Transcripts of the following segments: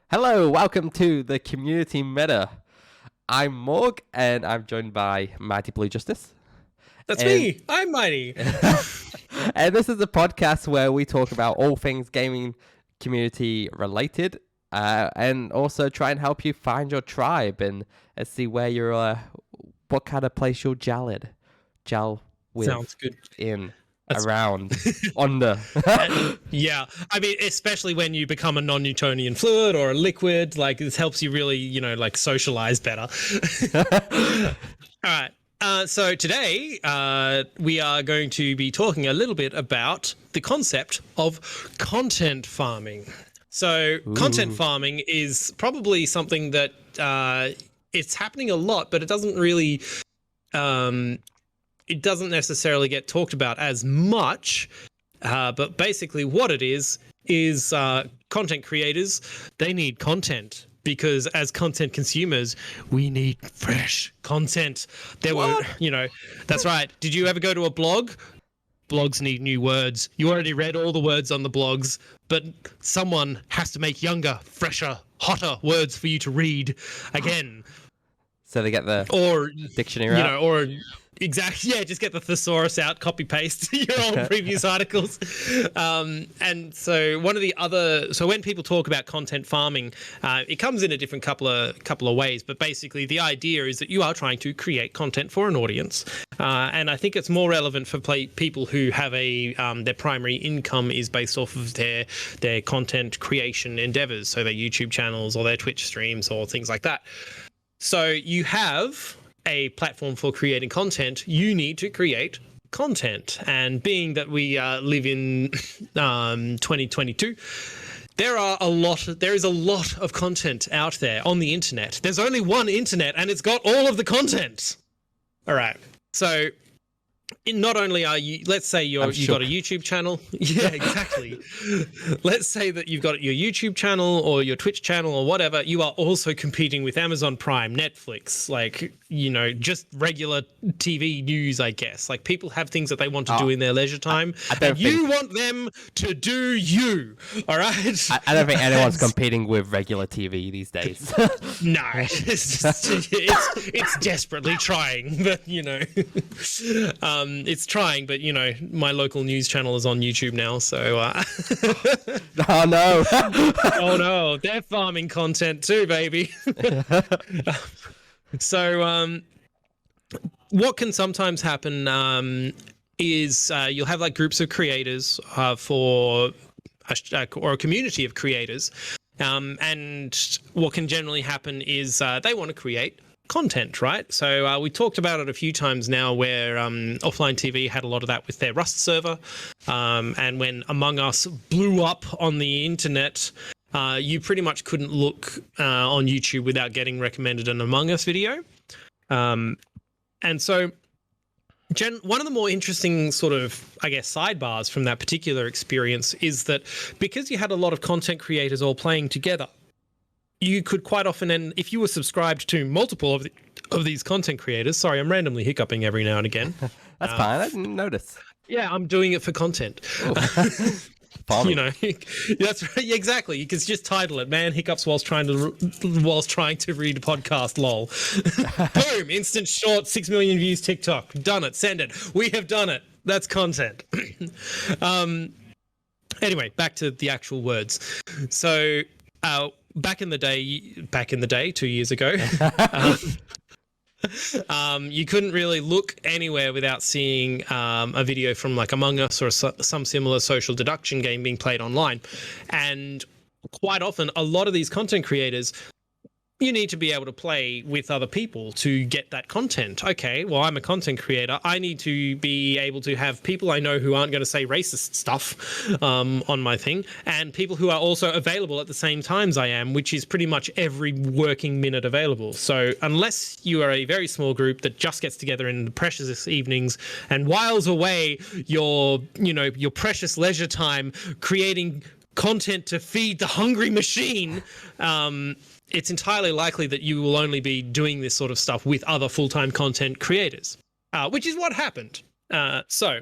Hello, welcome to the Community Meta. I'm Morg, and I'm joined by MightyBlueJustice. That's me. I'm Mighty. And this is a podcast where we talk about all things gaming community related, and also try and help you find your tribe and see where you're, what kind of place you'll gel with. Sounds good. Around on the Yeah, I mean, especially when you become a non-Newtonian fluid or a liquid, like this helps you really, like socialize better. All right. So today we are going to be talking a little bit about the concept of content farming. So content farming is probably something that it's happening a lot, but it doesn't really it doesn't necessarily get talked about as much, but basically what it is content creators, they need content because as content consumers, we need fresh content. That's right. Did you ever go to a blog? Blogs need new words. You already read all the words on the blogs, but someone has to make younger, fresher, hotter words for you to read again. So they get the dictionary out? Exactly. Yeah, just get the thesaurus out, copy paste your old previous articles. And so when people talk about content farming, it comes in a different couple of ways. But basically, the idea is that you are trying to create content for an audience, and I think it's more relevant for people who have their primary income is based off of their content creation endeavors, so their YouTube channels or their Twitch streams or things like that. So you have a platform for creating content, you need to create content. And being that we live in 2022, there is a lot of content out there on the internet. There's only one internet and it's got all of the content. All right. So not only are you, let's say you've got a YouTube channel. Yeah, exactly. Let's say that you've got your YouTube channel or your Twitch channel or whatever. You are also competing with Amazon Prime, Netflix, just regular TV news, I guess. Like people have things that they want to do in their leisure time. You want them to do you. All right. I don't think anyone's competing with regular TV these days. No, it's desperately trying, but it's trying, but my local news channel is on YouTube now, so oh no. Oh no, they're farming content too, baby. So what can sometimes happen is you'll have like groups of creators or a community of creators, and what can generally happen is they want to create content, right? So we talked about it a few times now where Offline TV had a lot of that with their Rust server, and when Among Us blew up on the internet, you pretty much couldn't look on YouTube without getting recommended an Among Us video. And so one of the more interesting sort of, I guess, sidebars from that particular experience is that because you had a lot of content creators all playing together, you could quite often, and if you were subscribed to multiple of these content creators, sorry, I'm randomly hiccuping every now and again. That's fine. I didn't notice. Yeah, I'm doing it for content. That's right. Yeah, exactly. You can just title it, "Man Hiccups whilst trying to read a podcast." Lol. Boom! Instant short, 6 million views. TikTok. Done it. Send it. We have done it. That's content. Anyway, back to the actual words. So. Back in the day, 2 years ago, you couldn't really look anywhere without seeing a video from like Among Us or some similar social deduction game being played online. And quite often, a lot of these content creators, you need to be able to play with other people to get that content. Okay, well, I'm a content creator. I need to be able to have people I know who aren't going to say racist stuff on my thing, and people who are also available at the same times I am, which is pretty much every working minute available. So unless you are a very small group that just gets together in the precious evenings and whiles away your precious leisure time creating content to feed the hungry machine, it's entirely likely that you will only be doing this sort of stuff with other full-time content creators, which is what happened. So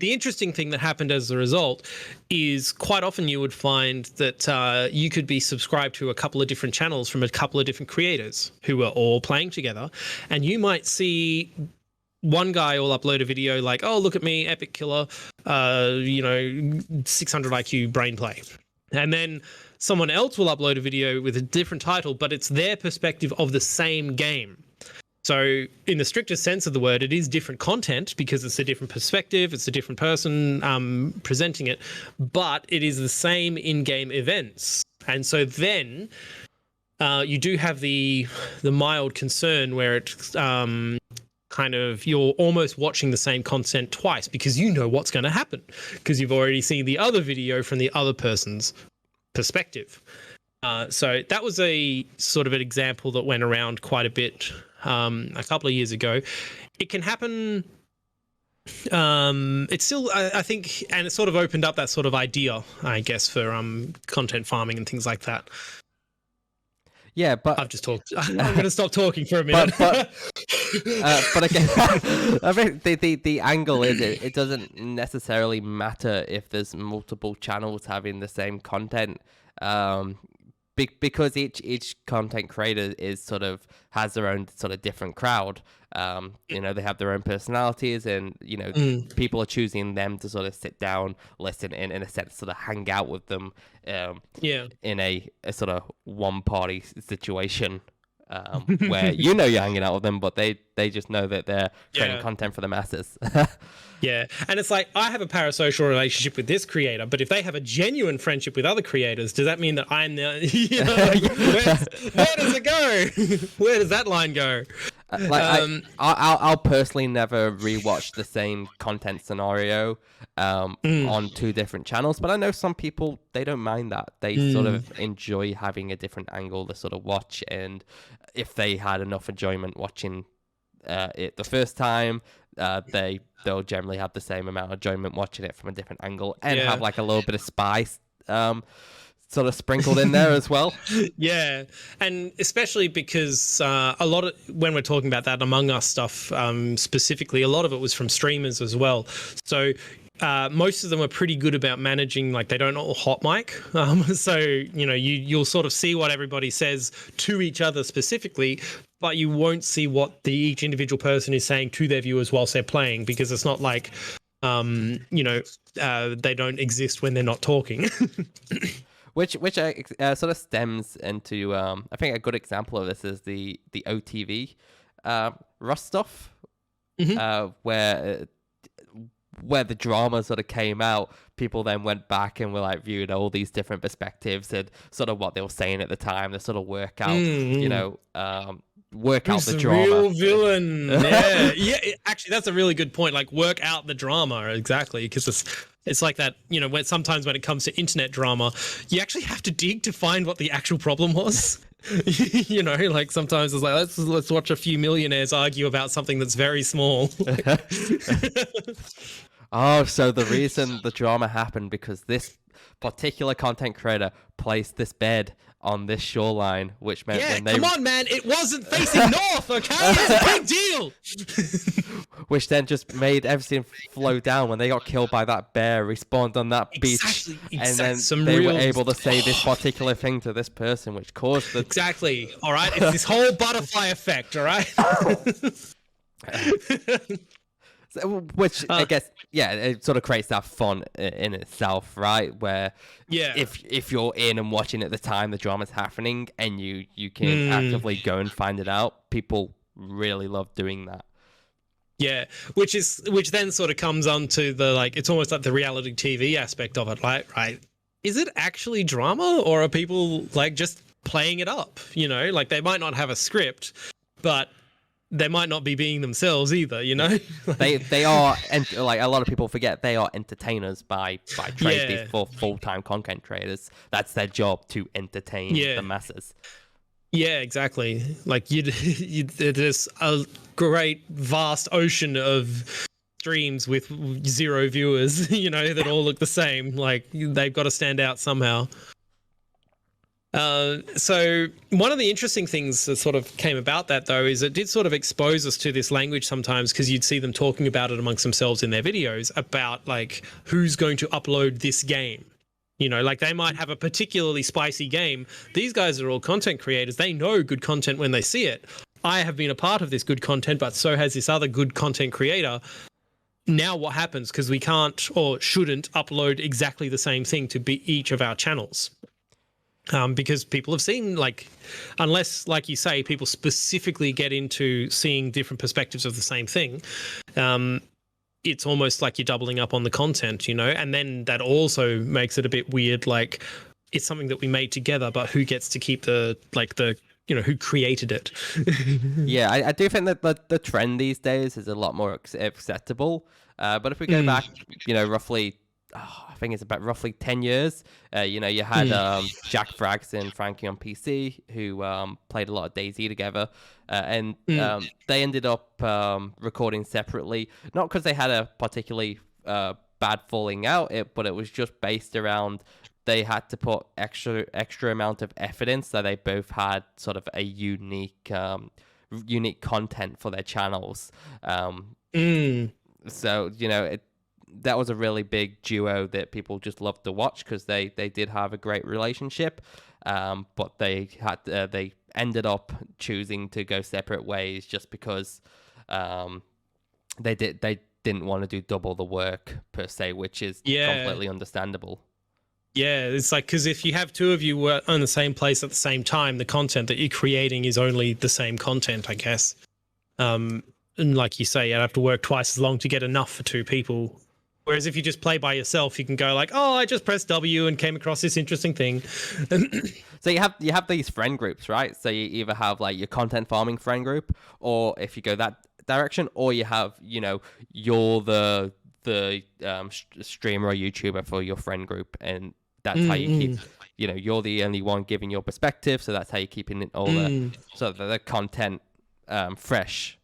the interesting thing that happened as a result is quite often you would find that you could be subscribed to a couple of different channels from a couple of different creators who are all playing together, and you might see one guy will upload a video like, oh, look at me, epic killer, 600 IQ brain play. And then someone else will upload a video with a different title, but it's their perspective of the same game. So in the strictest sense of the word, it is different content because it's a different perspective, it's a different person presenting it, but it is the same in-game events. And so then you do have the mild concern where it's kind of, you're almost watching the same content twice because you know what's going to happen because you've already seen the other video from the other person's perspective. So that was a sort of an example that went around quite a bit a couple of years ago. It can happen. It's still, I think, and it sort of opened up that sort of idea, I guess, for content farming and things like that. Yeah, but I've just talked. I'm going to stop talking for a minute. But again, I think the angle is it doesn't necessarily matter if there's multiple channels having the same content, because each content creator is sort of has their own sort of different crowd. They have their own personalities, and people are choosing them to sort of sit down, listen, in a sense, sort of hang out with them. In a sort of one party situation, where you're hanging out with them, but they just know that they're creating content for the masses. Yeah, and it's like, I have a parasocial relationship with this creator, but if they have a genuine friendship with other creators, does that mean that I'm the, where does it go? Where does that line go? I'll personally never rewatch the same content scenario on two different channels, but I know some people, they don't mind that. They sort of enjoy having a different angle to sort of watch, and if they had enough enjoyment watching it the first time, they'll generally have the same amount of enjoyment watching it from a different angle, and have like a little bit of spice sort of sprinkled in there as well. Yeah, and especially because a lot of, when we're talking about that Among Us stuff specifically, a lot of it was from streamers as well. So most of them are pretty good about managing, like, they don't all hot mic. So, you'll sort of see what everybody says to each other specifically, but you won't see what each individual person is saying to their viewers whilst they're playing, because it's not like, they don't exist when they're not talking. Which sort of stems into, I think a good example of this is the OTV Rust stuff, where the drama sort of came out. People then went back and were like viewed all these different perspectives and sort of what they were saying at the time to sort of work out, work out the drama. Real villain. Yeah. Actually, that's a really good point. Like, work out the drama, exactly, because it's like that. When sometimes when it comes to internet drama, you actually have to dig to find what the actual problem was. Like sometimes it's like, let's watch a few millionaires argue about something that's very small. Oh, so the reason the drama happened because this particular content creator placed this bed on this shoreline, which meant when they... come on, man, it wasn't facing north, okay? It's a big deal. Which then just made everything flow down. When they got killed by that bear, respawned on that beach, and then they were able to say this particular thing to this person, which caused the... Exactly. All right, it's this whole butterfly effect, all right? Which I guess, it sort of creates that fun in itself, right? Where if you're in and watching at the time the drama's happening, and you can actively go and find it out, people really love doing that. Yeah, which then sort of comes on to the, like, it's almost like the reality TV aspect of it, right? Is it actually drama, or are people like just playing it up? Like, they might not have a script, but they might not be being themselves either, They are, and like a lot of people forget, they are entertainers by trade. These full-time content creators, that's their job, to entertain the masses. Yeah, exactly. Like, there's a great vast ocean of streams with 0 viewers, that all look the same. Like, they've got to stand out somehow. So one of the interesting things that sort of came about that, though, is it did sort of expose us to this language sometimes, because you'd see them talking about it amongst themselves in their videos about like who's going to upload this game. You know, like they might have a particularly spicy game. These guys are all content creators. They know good content when they see it. I have been a part of this good content, but so has this other good content creator. Now what happens? Because we can't or shouldn't upload exactly the same thing to be each of our channels. Because people have seen, like, unless, like you say, people specifically get into seeing different perspectives of the same thing, it's almost like you're doubling up on the content, you know, and then that also makes it a bit weird. Like, it's something that we made together, but who gets to keep the you know, who created it? Yeah, I do think that the trend these days is a lot more acceptable. But if we go back, you know, roughly, I think it's about roughly 10 years, you know, you had Jack Frags and Frankie on PC who played a lot of DayZ together. And they ended up recording separately, not because they had a particularly bad falling out, but it was just based around they had to put extra amount of effort in, so they both had sort of a unique content for their channels. So, you know, that was a really big duo that people just loved to watch because they did have a great relationship, but they ended up choosing to go separate ways just because they didn't want to do double the work per se, which is completely understandable. Yeah, it's like, because if you have two of you were in the same place at the same time, the content that you're creating is only the same content, I guess. And like you say, you'd have to work twice as long to get enough for two people. Whereas if you just play by yourself, you can go like, oh, I just pressed W and came across this interesting thing. So you have these friend groups, right? So you either have like your content farming friend group, or if you go that direction, or you have, you know, you're the streamer or YouTuber for your friend group, and that's how you keep, you know, you're the only one giving your perspective, so that's how you're keeping it all the content fresh.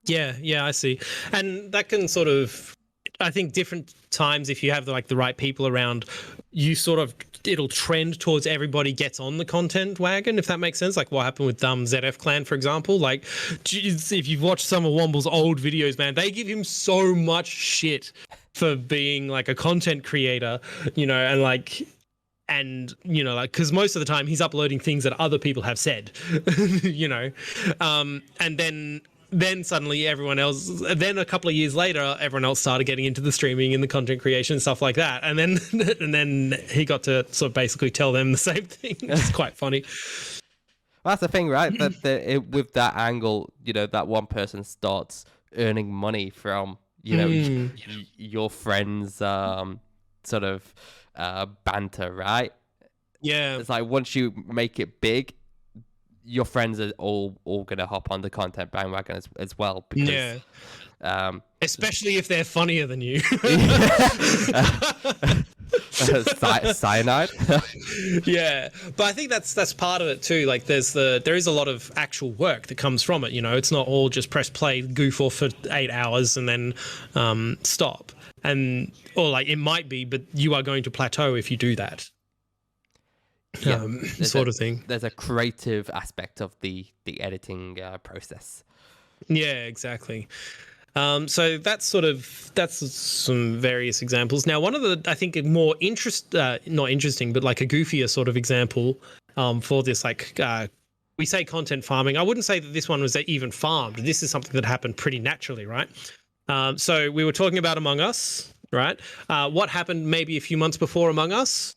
Yeah, I see. And that can sort of, I think different times, if you have the right people around, you sort of, it'll trend towards everybody gets on the content wagon, if that makes sense. Like what happened with ZF Clan, for example. Like, geez, if you've watched some of Womble's old videos, man, they give him so much shit for being like a content creator, you know, and you know, like, because most of the time he's uploading things that other people have said, you know, and then suddenly everyone else, then a couple of years later, everyone else started getting into the streaming and the content creation and stuff like that. And then he got to sort of basically tell them the same thing. It's quite funny. Well, that's the thing, right? That with that angle, you know, that one person starts earning money from, you know, your friends' sort of banter, right? Yeah. It's like once you make it big, your friends are all gonna hop on the content bandwagon as well. Because, especially if they're funnier than you. Cyanide. Yeah, but I think that's part of it too. Like there is a lot of actual work that comes from it. You know, it's not all just press play, goof off for 8 hours and then stop. Or like it might be, but you are going to plateau if you do that. Yeah, sort of thing. There's a creative aspect of the editing process. Yeah, exactly. So that's some various examples. Now, one of the, I think, more not interesting, but like a goofier sort of example for this, like we say content farming. I wouldn't say that this one was even farmed. This is something that happened pretty naturally, right? So we were talking about Among Us, right? What happened maybe a few months before Among Us?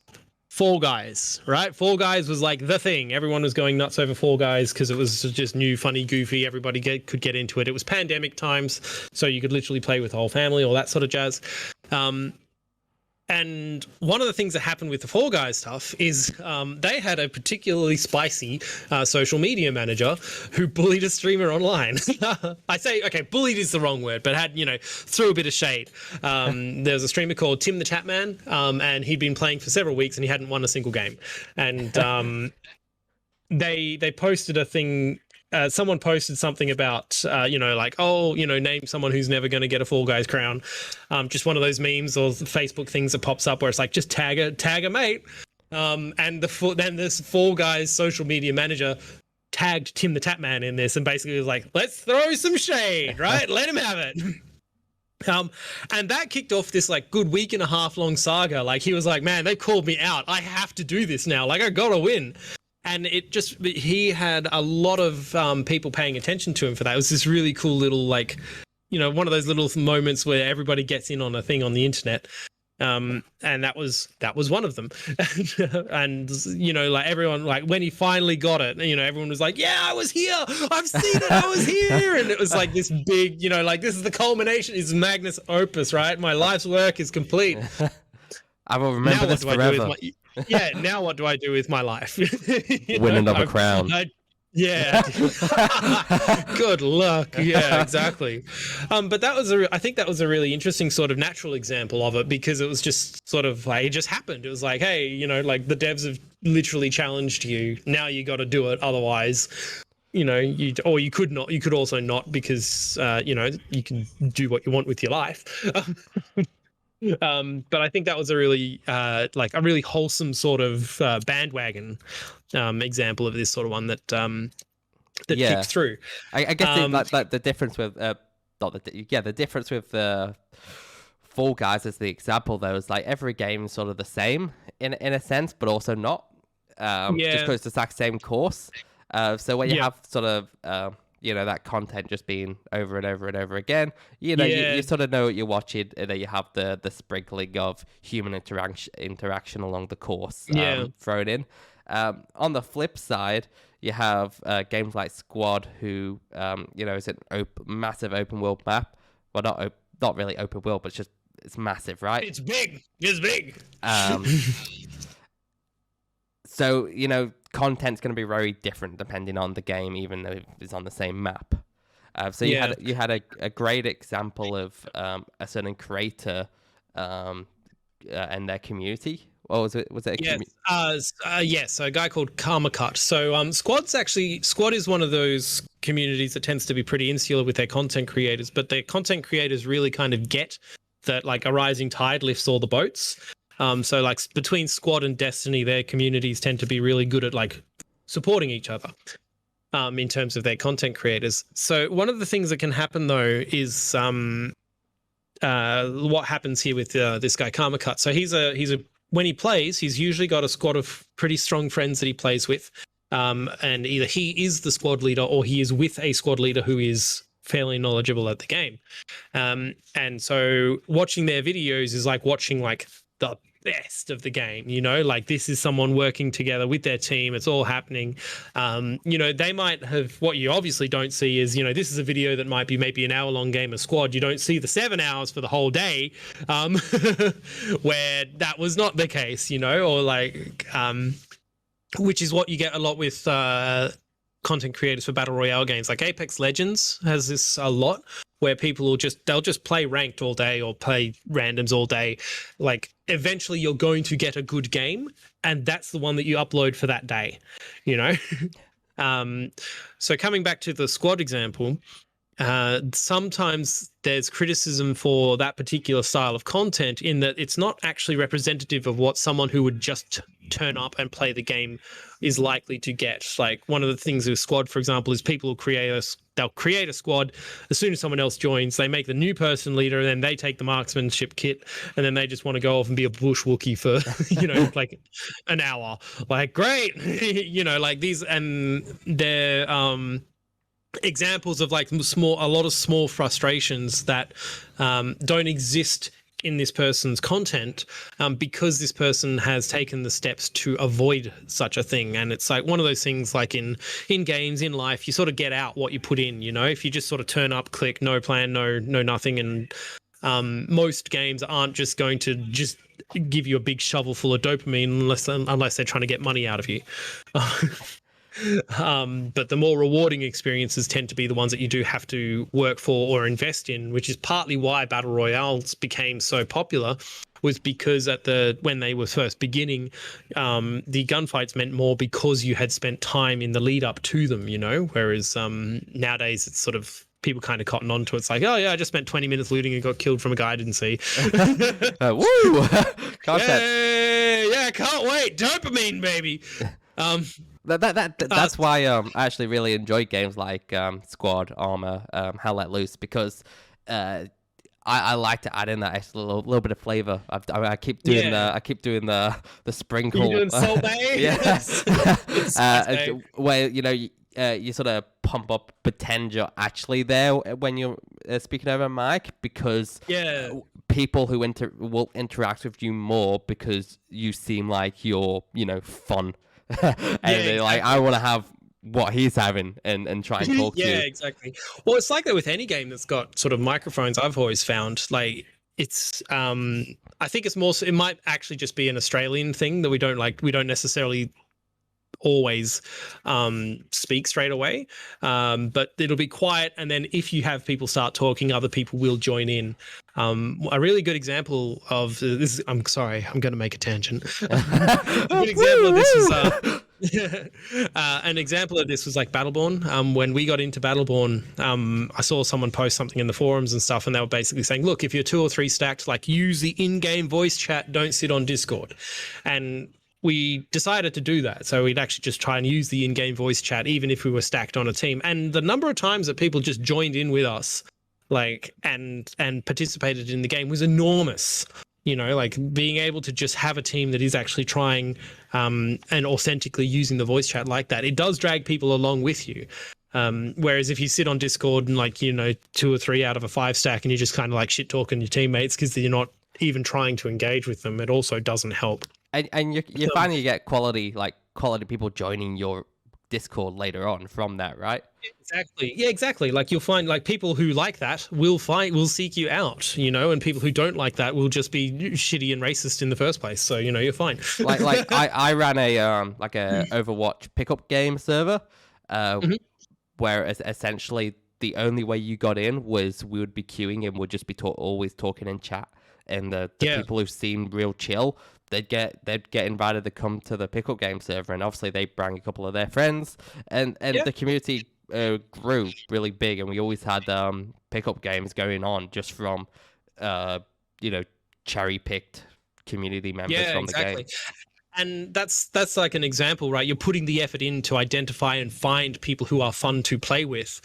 Fall Guys, right? Fall Guys was like the thing. Everyone was going nuts over Fall Guys because it was just new, funny, goofy. Everybody could get into it. It was pandemic times, so you could literally play with the whole family, all that sort of jazz. And one of the things that happened with the Fall Guys stuff is they had a particularly spicy social media manager who bullied a streamer online. I say, okay, bullied is the wrong word, but had, you know, threw a bit of shade. There was a streamer called Tim the Tapman, and he'd been playing for several weeks and he hadn't won a single game. And they posted a thing. Someone posted something about, you know, like, oh, you know, name someone who's never going to get a Fall Guys crown. Just one of those memes or Facebook things that pops up where it's like, just tag a mate. And then this Fall Guys social media manager tagged Tim the Tatman in this and basically was like, let's throw some shade, right? Let him have it. And that kicked off this like good week and a half long saga. Like he was like, man, they called me out. I have to do this now. Like I gotta win. And he had a lot of people paying attention to him for that. It was this really cool little like, one of those little moments where everybody gets in on a thing on the internet. And that was one of them. And like everyone, like when he finally got it, everyone was like, yeah, I was here, I've seen it, I was here. And it was like this big, like this is the culmination, is magnus opus, right? My life's work is complete. I will remember this forever. Now what do I do with my life? Win another crown. Yeah. Good luck. Yeah, exactly. But I think that was a really interesting sort of natural example of it, because it was just sort of like, it just happened. It was like, hey, like the devs have literally challenged you. Now you got to do it. Otherwise, you could also not, because, you can do what you want with your life. But I think that was a really really wholesome sort of bandwagon example of this sort of one that kicked through. I guess the difference with the difference with Fall Guys as the example though is like every game is sort of the same in a sense, but also not. Just goes the exact same course. So when you have sort of that content just being over and over and over again, you sort of know what you're watching, and then you have the sprinkling of human interaction along the course thrown in. On the flip side, you have games like Squad, who is an massive open world map. Well, not really open world, but it's massive, right? It's big. It's big. So content's going to be very different depending on the game, even though it's on the same map. So you had a great example of a certain creator and their community. Or was it a community? Yes. So a guy called Karmacut. So Squad is one of those communities that tends to be pretty insular with their content creators, but their content creators really kind of get that like a rising tide lifts all the boats. So like between Squad and Destiny, their communities tend to be really good at like supporting each other in terms of their content creators. So one of the things that can happen though is what happens here with this guy Karmacut. So he's a when he plays, he's usually got a squad of pretty strong friends that he plays with, and either he is the squad leader or he is with a squad leader who is fairly knowledgeable at the game. And so watching their videos is like watching like the best of the game, like this is someone working together with their team. It's all happening. They might have, what you obviously don't see is, this is a video that might be maybe an hour-long game of Squad. You don't see the 7 hours for the whole day, where that was not the case, or like, which is what you get a lot with content creators for battle royale games. Like Apex Legends has this a lot, where people they'll just play ranked all day or play randoms all day. Like eventually you're going to get a good game, and that's the one that you upload for that day, So coming back to the Squad example, sometimes there's criticism for that particular style of content in that it's not actually representative of what someone who would just turn up and play the game is likely to get. Like one of the things with Squad, for example, is people will they'll create a squad. As soon as someone else joins, they make the new person leader, and then they take the marksmanship kit, and then they just want to go off and be a bush Wookiee for, like an hour. Like, great, like these, and they're examples of like a lot of small frustrations that don't exist in this person's content because this person has taken the steps to avoid such a thing. And it's like one of those things, like in games, in life, you sort of get out what you put in. If you just sort of turn up, click, no plan, no nothing, and most games aren't just going to just give you a big shovel full of dopamine unless they're trying to get money out of you. But the more rewarding experiences tend to be the ones that you do have to work for or invest in, which is partly why battle royales became so popular, was because when they were first beginning, the gunfights meant more because you had spent time in the lead up to them, whereas nowadays it's sort of people kind of cotton on to it. It's like, oh yeah, I just spent 20 minutes looting and got killed from a guy I didn't see. Woo! Content. Yeah, can't wait. Dopamine, baby. That's why I actually really enjoy games like Squad, Armor, Hell Let Loose, because I like to add in that extra little bit of flavor. I keep doing the sprinkle. You're doing Soul Bay? Yes. Where you sort of pump up, pretend you're actually there when you're speaking over a mic, because people who will interact with you more because you seem like you're fun. And they're like, I want to have what he's having and try and talk to you. Yeah, exactly. Well, it's like that with any game that's got sort of microphones. I've always found like it's I think it's more, it might actually just be an Australian thing that we don't necessarily always speak straight away, but it'll be quiet, and then if you have people start talking, other people will join in. A really good example of this, I'm sorry, I'm going to make a tangent. A good example of this is an example of this was like Battleborn. When we got into Battleborn, I saw someone post something in the forums and stuff, and they were basically saying, look, if you're 2 or 3 stacked, like, use the in-game voice chat, don't sit on Discord. And we decided to do that. So we'd actually just try and use the in-game voice chat, even if we were stacked on a team. And the number of times that people just joined in with us, like, and participated in the game was enormous. Like being able to just have a team that is actually trying and authentically using the voice chat like that, it does drag people along with you. Whereas if you sit on Discord and 2 or 3 out of a 5 stack and you're just kind of like shit talking your teammates because you're not even trying to engage with them, it also doesn't help. And you finally get quality people joining your Discord later on from that, right? Exactly. Yeah, exactly. Like you'll find like people who like that will seek you out, and people who don't like that will just be shitty and racist in the first place. So you're fine. like I ran a Overwatch pickup game server, where essentially the only way you got in was we would be queuing and would just be always talking in chat, and the people who seemed real chill, they'd get invited to come to the pickup game server, and obviously they bring a couple of their friends, and the community grew really big, and we always had pickup games going on just from cherry picked community members from the game. And that's like an example, right? You're putting the effort in to identify and find people who are fun to play with,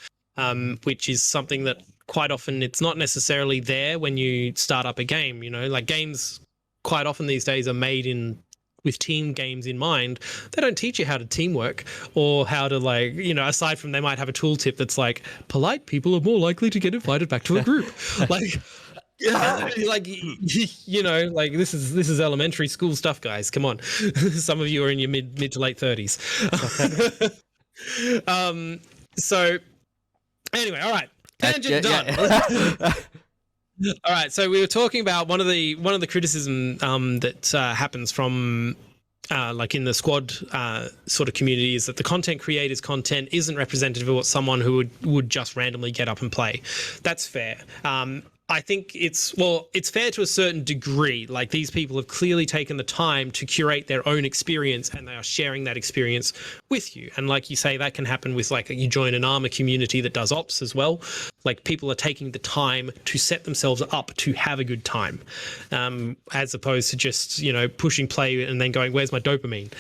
which is something that quite often it's not necessarily there when you start up a game. Like games quite often these days are made with team games in mind. They don't teach you how to teamwork or how to aside from they might have a tooltip that's like polite people are more likely to get invited back to a group. Like this is elementary school stuff, guys. Come on. Some of you are in your mid to late 30s. So anyway, all right. Tangent done. All right, so we were talking about one of the criticism that happens from like in the squad sort of community is that the content creator's content isn't representative of what someone who would just randomly get up and play. That's fair. I think it's fair to a certain degree. Like these people have clearly taken the time to curate their own experience and they are sharing that experience with you. And like you say, that can happen with like you join an Armor community that does ops as well. Like people are taking the time to set themselves up to have a good time, as opposed to just, pushing play and then going, where's my dopamine?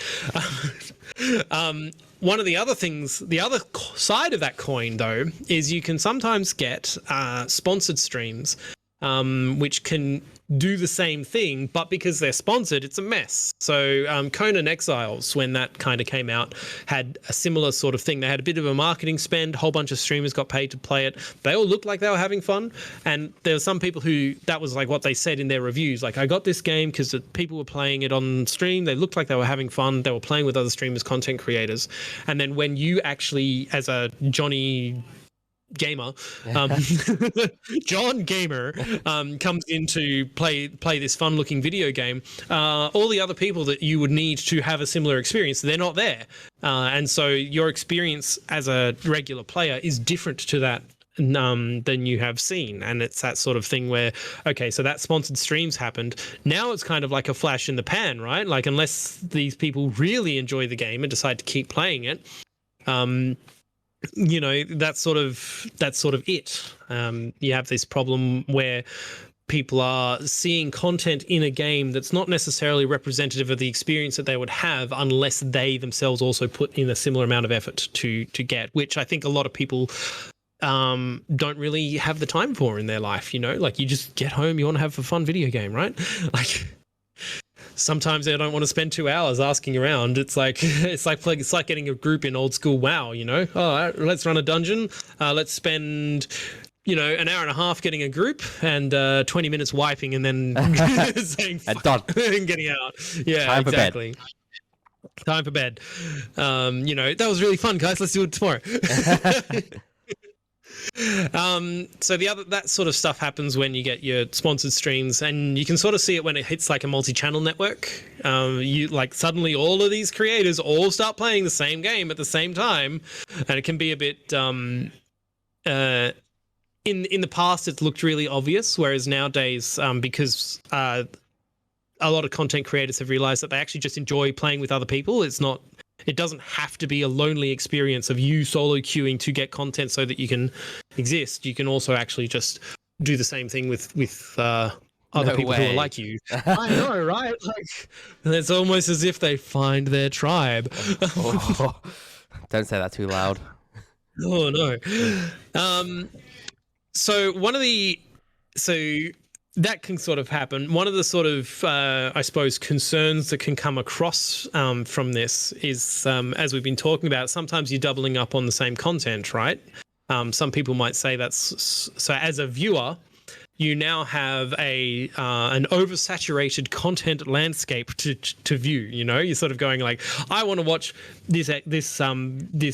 One of the other things, the other side of that coin, though, is you can sometimes get sponsored streams, which can do the same thing, but because they're sponsored, it's a mess. So Conan Exiles, when that kind of came out, had a similar sort of thing. They had a bit of a marketing spend, a whole bunch of streamers got paid to play it. They all looked like they were having fun, and there were some people who, that was like what they said in their reviews, like, I got this game because people were playing it on stream, they looked like they were having fun, they were playing with other streamers, content creators, and then when you actually, as a Johnny gamer, John Gamer, comes in to play this fun looking video game, all the other people that you would need to have a similar experience, they're not there, and so your experience as a regular player is different to that than you have seen. And it's that sort of thing where, okay, so that sponsored streams happened, now it's kind of like a flash in the pan, right? Like unless these people really enjoy the game and decide to keep playing it, you know, that's sort of it. You have this problem where people are seeing content in a game that's not necessarily representative of the experience that they would have unless they themselves also put in a similar amount of effort to get, which I think a lot of people don't really have the time for in their life. You know, like you just get home, you want to have a fun video game, right? Like sometimes they don't want to spend 2 hours asking around. It's like getting a group in old school WoW. You know, oh, let's run a dungeon. Let's spend, you know, an hour and a half getting a group and 20 minutes wiping and then saying And done. and getting out. Yeah, Time exactly. Time for bed. You know, that was really fun, guys. Let's do it tomorrow. So that sort of stuff happens when you get your sponsored streams, and you can sort of see it when it hits like a multi-channel network. You like suddenly all of these creators all start playing the same game at the same time, and it can be a bit in the past it looked really obvious, whereas nowadays because a lot of content creators have realized that they actually just enjoy playing with other people. It doesn't have to be a lonely experience of you solo queuing to get content so that you can exist. You can also actually just do the same thing with other people who are like you. I know, right? Like, it's almost as if they find their tribe. Oh, don't say that too loud. Oh no. So that can sort of happen. One of the sort of, I suppose, concerns that can come across from this is, as we've been talking about, sometimes you're doubling up on the same content, right? Some people might say that's so. As a viewer, you now have an oversaturated content landscape to view. You know, you're sort of going like, I want to watch this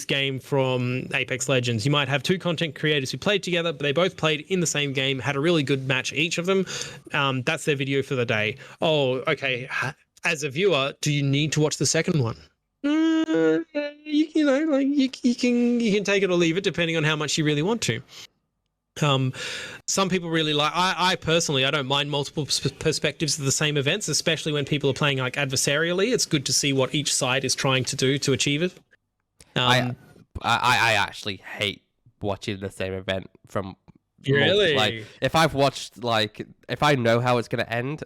game from Apex Legends. You might have two content creators who played together, but they both played in the same game, had a really good match, each of them. That's their video for the day. Oh, okay. As a viewer, do you need to watch the second one? You know, like you can take it or leave it depending on how much you really want to. Some people really like. I personally, I don't mind multiple perspectives of the same events, especially when people are playing like adversarially. It's good to see what each side is trying to do to achieve it. I actually hate watching the same event from. Really? Like if I've watched, like if I know how it's gonna end,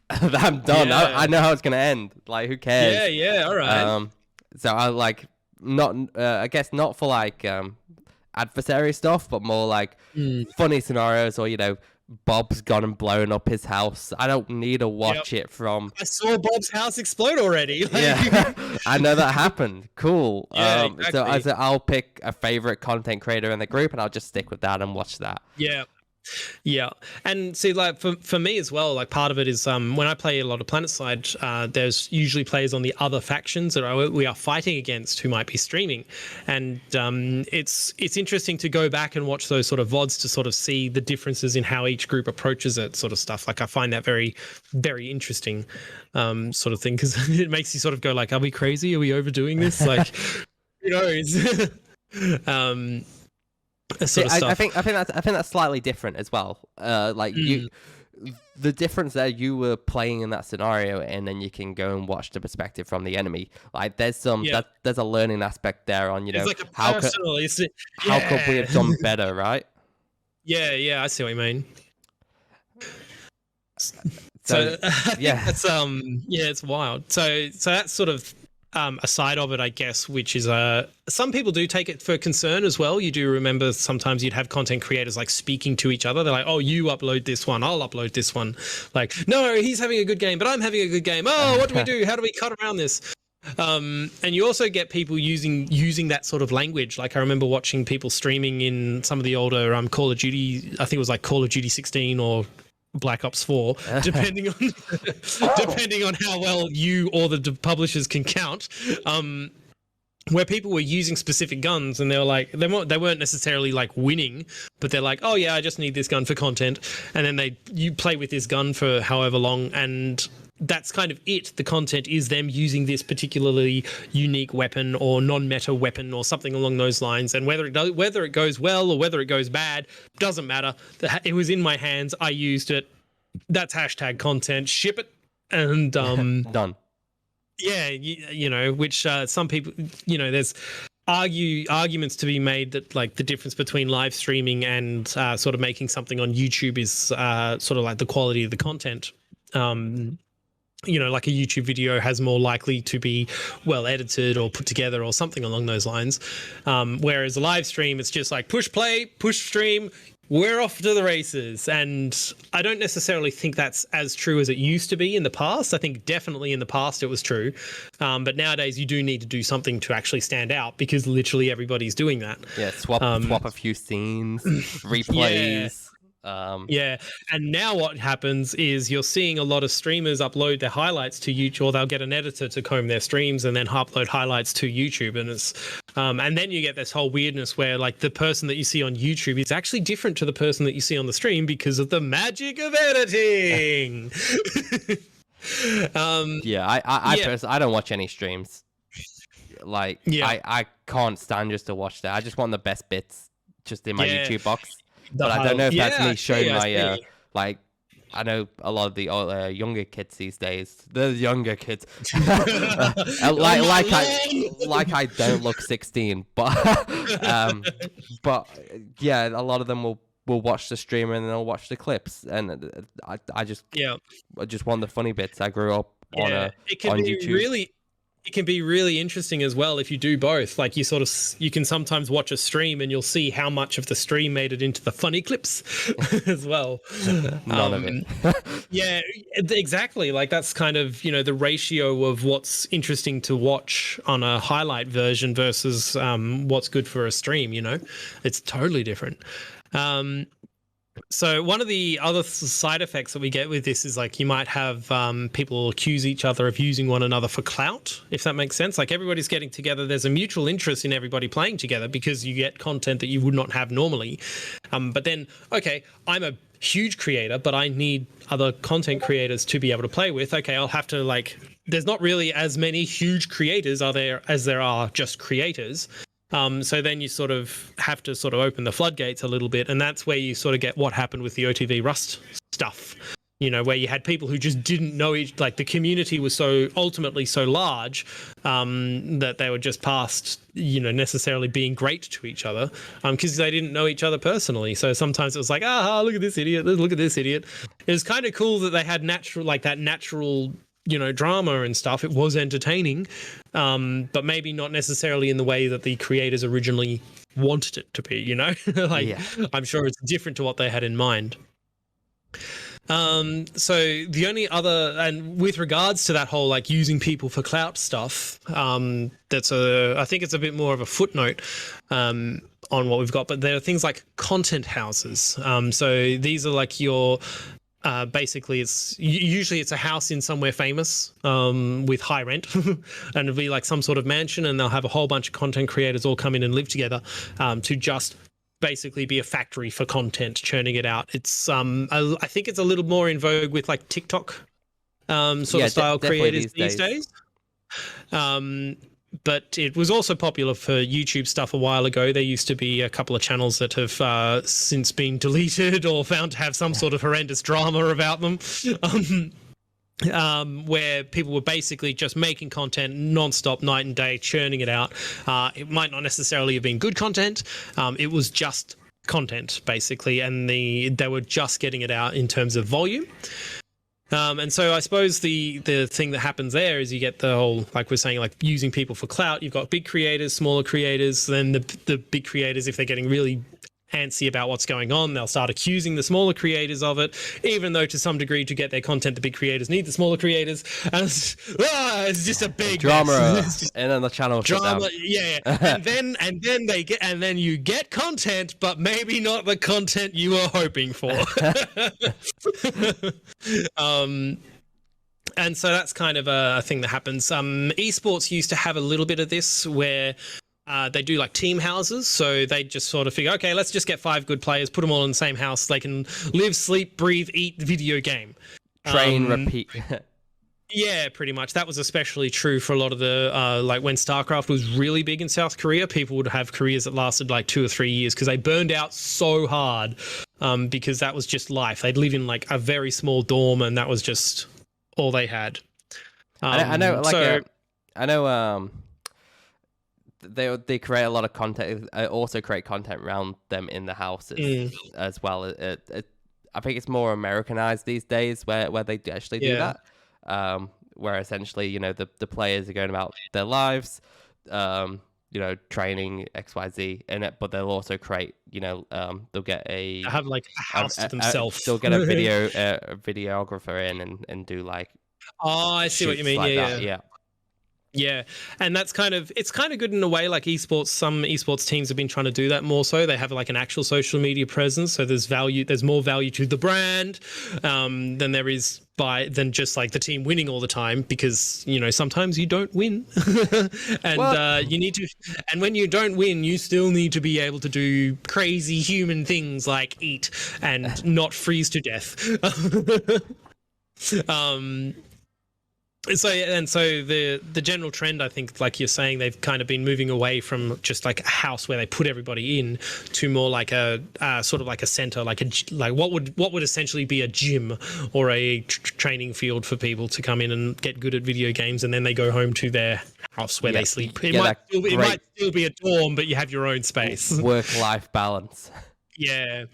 I'm done. Yeah. I know how it's gonna end. Like who cares? Yeah. All right. So I like not. I guess not for like adversary stuff, but more like funny scenarios, or you know, Bob's gone and blown up his house. I don't need to watch it from. I saw Bob's house explode already. Yeah, I know that happened. Cool. Yeah, exactly. So I'll pick a favorite content creator in the group, and I'll just stick with that and watch that. Yeah, and see, like for me as well, like part of it is when I play a lot of PlanetSide, there's usually players on the other factions that we are fighting against who might be streaming, and it's interesting to go back and watch those sort of VODs to sort of see the differences in how each group approaches it, sort of stuff. Like I find that very, very interesting, sort of thing, because it makes you sort of go like, are we crazy? Are we overdoing this? Like, you know, it's I think that's slightly different as well. Like the difference there, you were playing in that scenario, and then you can go and watch the perspective from the enemy. Like there's there's a learning aspect there on, you know, like how could we have done better, right? Yeah, I see what you mean. So yeah, that's it's wild. So that's sort of a side of it, I guess, which is some people do take it for concern as well. You do remember sometimes you'd have content creators like speaking to each other. They're like, oh, you upload this one, I'll upload this one. Like, no, he's having a good game, but I'm having a good game. Oh, what do we do? How do we cut around this? And you also get people using that sort of language. Like I remember watching people streaming in some of the older Call of Duty, I think it was like Call of Duty 16 or Black Ops 4, depending on how well you or the publishers can count, where people were using specific guns, and they were like, they weren't necessarily like winning, but they're like, oh yeah, I just need this gun for content, and then you play with this gun for however long, and that's kind of it. The content is them using this particularly unique weapon or non-meta weapon or something along those lines. And whether it goes well or whether it goes bad, doesn't matter. It was in my hands. I used it. That's hashtag content. Ship it. And done. Yeah, you know, which some people, you know, there's arguments to be made that like the difference between live streaming and sort of making something on YouTube is sort of like the quality of the content. Like a YouTube video has more likely to be well edited or put together or something along those lines. Whereas a live stream, it's just like push play, push stream, we're off to the races. And I don't necessarily think that's as true as it used to be in the past. I think definitely in the past it was true. But nowadays you do need to do something to actually stand out because literally everybody's doing that. Yeah, swap a few scenes, replays. Yeah, and now what happens is you're seeing a lot of streamers upload their highlights to YouTube, or they'll get an editor to comb their streams and then upload highlights to YouTube, and it's and then you get this whole weirdness where like the person that you see on YouTube is actually different to the person that you see on the stream because of the magic of editing. I personally, I don't watch any streams. Like, I can't stand just to watch that. I just want the best bits just in my YouTube box. But I don't know if that's me showing my like. I know a lot of the younger kids these days. The younger kids, like I don't look 16, but yeah, a lot of them will watch the streamer and they'll watch the clips, and I just want the funny bits. I grew up on YouTube. It can be really interesting as well if you do both. Like you can sometimes watch a stream and you'll see how much of the stream made it into the funny clips as well. None of it. Yeah, exactly. Like that's kind of, the ratio of what's interesting to watch on a highlight version versus what's good for a stream, It's totally different. So one of the other side effects that we get with this is like you might have people accuse each other of using one another for clout, if that makes sense. Like everybody's getting together. There's a mutual interest in everybody playing together because you get content that you would not have normally. But then, okay, I'm a huge creator, but I need other content creators to be able to play with. Okay, I'll have to there's not really as many huge creators as there are just creators. So then you sort of have to sort of open the floodgates a little bit, and that's where you sort of get what happened with the OTV Rust stuff, where you had people who just didn't know the community was ultimately so large that they were just past, necessarily being great to each other because they didn't know each other personally. So sometimes it was like, look at this idiot, look at this idiot. It was kind of cool that they had natural drama and stuff. It was entertaining, but maybe not necessarily in the way that the creators originally wanted it to be, I'm sure it's different to what they had in mind. So the only other, and with regards to that whole using people for clout stuff, I think it's a bit more of a footnote on what we've got, but there are things like content houses. So these are your basically usually it's a house in somewhere famous with high rent and it'll be some sort of mansion, and they'll have a whole bunch of content creators all come in and live together to just basically be a factory for content, churning it out. It's I think it's a little more in vogue with TikTok sort of style creators these days. But it was also popular for YouTube stuff a while ago. There used to be a couple of channels that have since been deleted or found to have some sort of horrendous drama about them, where people were basically just making content nonstop, night and day, churning it out. It might not necessarily have been good content. It was just content, basically, and they were just getting it out in terms of volume. And so I suppose the thing that happens there is you get the whole, we're saying, using people for clout. You've got big creators, smaller creators. Then the big creators, if they're getting really antsy about what's going on, they'll start accusing the smaller creators of it, even though to some degree to get their content, the big creators need the smaller creators. And it's just a big drama, and then the channel drama. Shut down. Yeah, and then you get content, but maybe not the content you were hoping for. And so that's kind of a thing that happens. Esports used to have a little bit of this where they do team houses. So they just sort of figure, okay, let's just get 5 good players, put them all in the same house. They can live, sleep, breathe, eat the video game. Train, repeat. Yeah, pretty much. That was especially true for a lot of the, when StarCraft was really big in South Korea, people would have careers that lasted 2 or 3 years because they burned out so hard because that was just life. They'd live in a very small dorm and that was just all they had. I know they create a lot of content. Also create content around them in the houses as well. I think it's more Americanized these days, where they actually do that. Where essentially, the players are going about their lives, training XYZ in it, but they'll also create, they'll get have like a house to themselves. They'll get a videographer in and do like. Oh, I see what you mean. Like Yeah. Yeah, and it's kind of good in a way. Like some esports teams have been trying to do that more so. They have like an actual social media presence, so there's more value to the brand than there is than just like the team winning all the time, because sometimes you don't win, and you need to. And when you don't win, you still need to be able to do crazy human things like eat and not freeze to death. So the general trend, I think, like you're saying, they've kind of been moving away from just like a house where they put everybody in to more like a sort of like a center, like what would essentially be a gym or a training field for people to come in and get good at video games, and then they go home to their house where they sleep. It might still be a dorm, but you have your own space. Work-life balance. Yeah,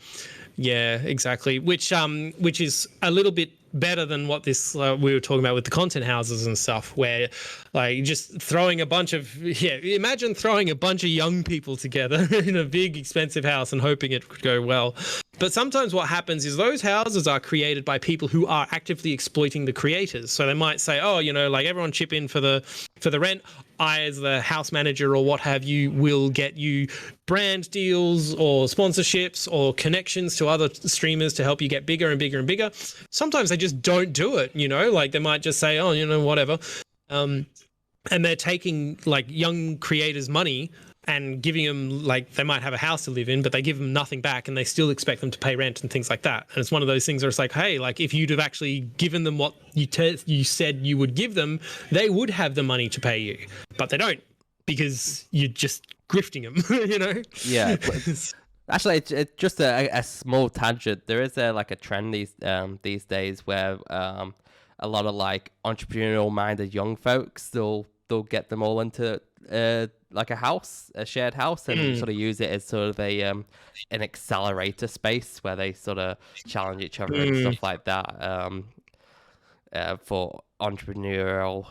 exactly. Which is a little bit better than what this we were talking about with the content houses and stuff, where like just throwing a bunch of imagine throwing a bunch of young people together in a big expensive house and hoping it could go well. But sometimes what happens is those houses are created by people who are actively exploiting the creators. So they might say, like everyone chip in for the rent. I, as the house manager or what have you, will get you brand deals or sponsorships or connections to other streamers to help you get bigger and bigger and bigger. Sometimes they just don't do it, like they might just say, whatever. And they're taking like young creators' money and giving them, like, they might have a house to live in, but they give them nothing back and they still expect them to pay rent and things like that. And it's one of those things where it's like, hey, like if you'd have actually given them what you said you would give them, they would have the money to pay you, but they don't, because you're just grifting them, Yeah. Actually, it's just a small tangent. There is a trend these days where a lot of like entrepreneurial minded young folks, they'll get them all into like a shared house, and sort of use it as sort of an accelerator space where they sort of challenge each other and stuff like that, for entrepreneurial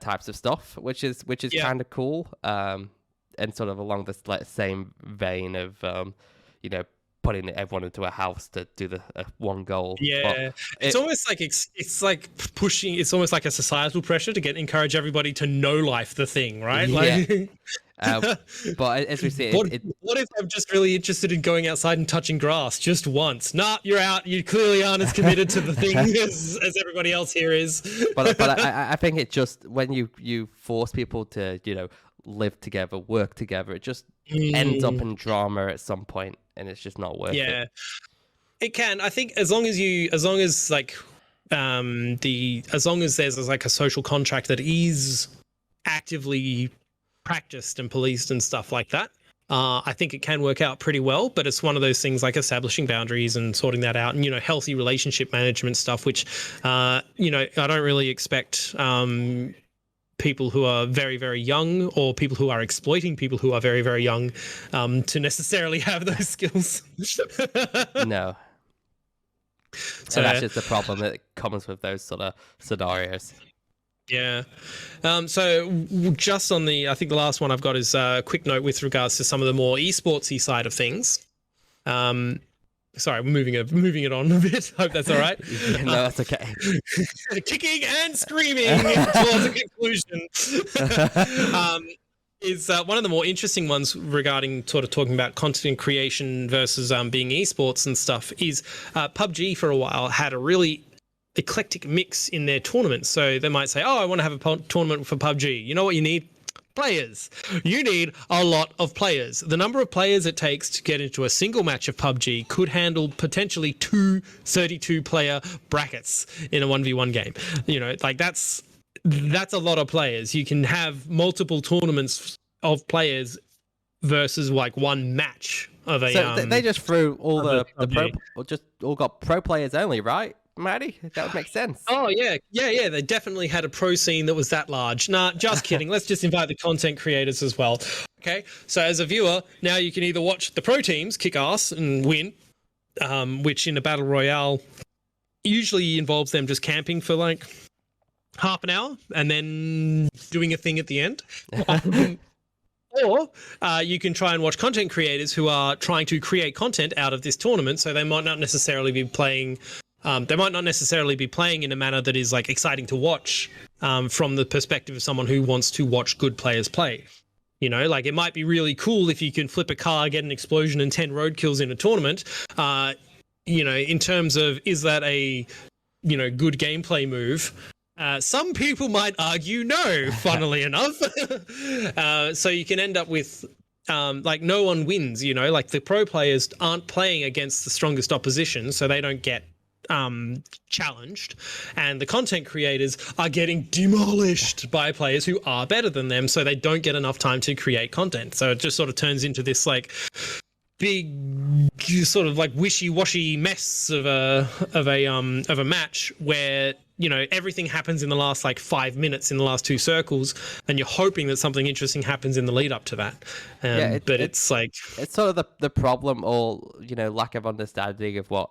types of stuff, which is kind of cool, and sort of along this same vein of putting everyone into a house to do the one goal. Yeah, it's almost like it's like pushing. It's almost like a societal pressure to encourage everybody to know life the thing, right? Like, but as we see, what if I'm just really interested in going outside and touching grass just once? Nah, you're out. You clearly aren't as committed to the thing as everybody else here is. but I think it just, when you force people to live together, work together, it just ends up in drama at some point, and it's just not worth it. Yeah, it can. I think as long as there's like a social contract that is actively practiced and policed and stuff like that, I think it can work out pretty well. But it's one of those things like establishing boundaries and sorting that out, and healthy relationship management stuff, which I don't really expect people who are very, very young, or people who are exploiting people who are very, very young, to necessarily have those skills. No. So that's just the problem that comes with those sort of scenarios. Yeah. So just on I think the last one I've got is a quick note with regards to some of the more esportsy side of things. Sorry, moving it on a bit. Hope that's all right. No, that's okay. Kicking and screaming towards a conclusion. Is one of the more interesting ones regarding sort of talking about content creation versus being esports and stuff is PUBG for a while had a really eclectic mix in their tournaments. So they might say, I want to have a tournament for PUBG. You know what you need? Players. You need a lot of players. The number of players it takes to get into a single match of PUBG could handle potentially 2 32-player brackets in a 1v1 game. Like that's a lot of players. You can have multiple tournaments of players versus like one match of a. So they just threw all the pro, or just all got pro players only, right? Mighty? That would make sense. Oh yeah. They definitely had a pro scene that was that large. Nah, just kidding. Let's just invite the content creators as well. Okay. So as a viewer, now you can either watch the pro teams kick ass and win, which in a battle royale usually involves them just camping for like half an hour and then doing a thing at the end. Or you can try and watch content creators who are trying to create content out of this tournament. So they might not necessarily be playing. They might not necessarily be playing in a manner that is like exciting to watch from the perspective of someone who wants to watch good players play. You know, like it might be really cool if you can flip a car, get an explosion, and 10 road kills in a tournament. You know, in terms of is that a good gameplay move? Some people might argue no, funnily enough. So you can end up with like no one wins, you know, like the pro players aren't playing against the strongest opposition, so they don't get challenged, and the content creators are getting demolished by players who are better than them, so they don't get enough time to create content. So it just sort of turns into this like big sort of like wishy-washy mess of a match where, you know, everything happens in the last like 5 minutes in the last 2 circles, and you're hoping that something interesting happens in the lead up to that. But it's like it's sort of the problem, or lack of understanding of what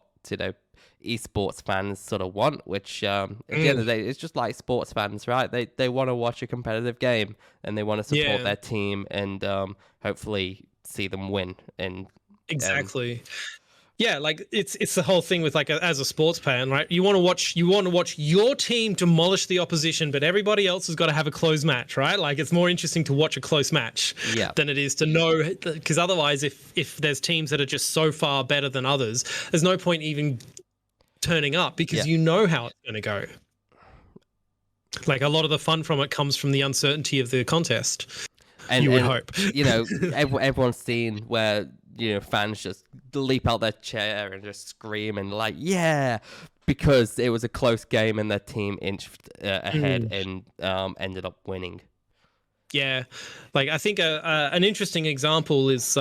esports fans sort of want, which at the end of the day, it's just like sports fans, right? They want to watch a competitive game and they want to support their team and hopefully see them win. And exactly. Yeah, like it's the whole thing with like as a sports fan, right? You want to watch your team demolish the opposition, but everybody else has got to have a close match, right? Like it's more interesting to watch a close match than it is to know, because otherwise if there's teams that are just so far better than others, there's no point even turning up because you know how it's going to go. Like a lot of the fun from it comes from the uncertainty of the contest. And you would hope. Everyone's seen where fans just leap out their chair and just scream and like, yeah, because it was a close game and their team inched ahead and ended up winning. Yeah, like I think an interesting example is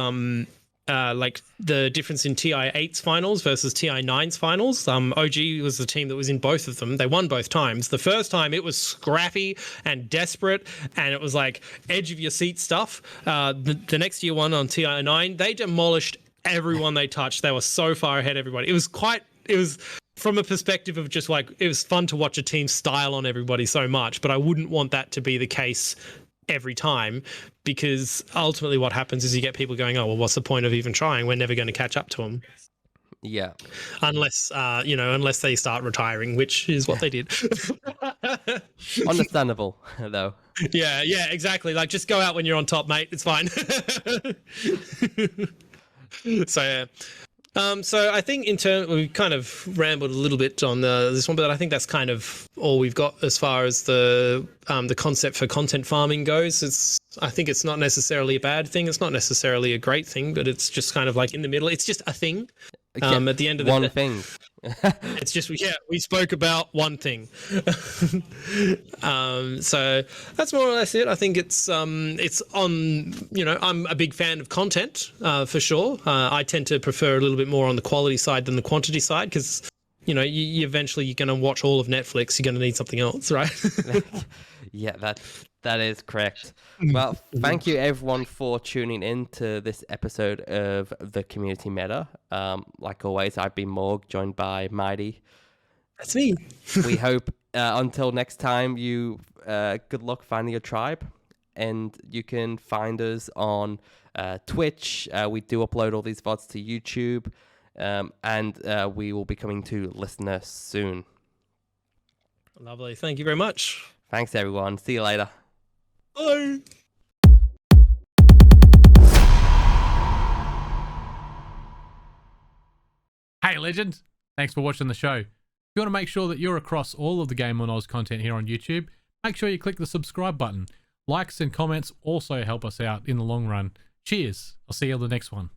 like the difference in TI8's finals versus TI9's finals. OG was the team that was in both of them. They won both times. The first time it was scrappy and desperate, and it was like edge of your seat stuff. The next year one on TI9, they demolished everyone they touched. They were so far ahead of everybody. It was from a perspective of just like, it was fun to watch a team style on everybody so much, but I wouldn't want that to be the case every time, because ultimately what happens is you get people going, oh, well, what's the point of even trying? We're never going to catch up to them. Yeah. Unless they start retiring, which is what they did. Understandable, though. Yeah, exactly. Like, just go out when you're on top, mate. It's fine. So I think we kind of rambled a little bit on this one, but I think that's kind of all we've got as far as the concept for content farming goes. I think it's not necessarily a bad thing. It's not necessarily a great thing, but it's just kind of like in the middle. It's just a thing. At the end of the one thing. It's just we spoke about one thing. So that's more or less it. I think it's on, I'm a big fan of content for sure. I tend to prefer a little bit more on the quality side than the quantity side, because you eventually you're going to watch all of Netflix. You're going to need something else, right? Yeah, that is correct. Well, thank you everyone for tuning in to this episode of the Community Meta. Like always, I've been Morg, joined by Mighty. That's me. We hope until next time, you good luck finding your tribe, and you can find us on Twitch. We do upload all these VODs to YouTube, and we will be coming to listener soon. Lovely. Thank you very much. Thanks, everyone. See you later. Bye. Hey, legend. Thanks for watching the show. If you want to make sure that you're across all of the Game On Aus content here on YouTube, make sure you click the subscribe button. Likes and comments also help us out in the long run. Cheers. I'll see you on the next one.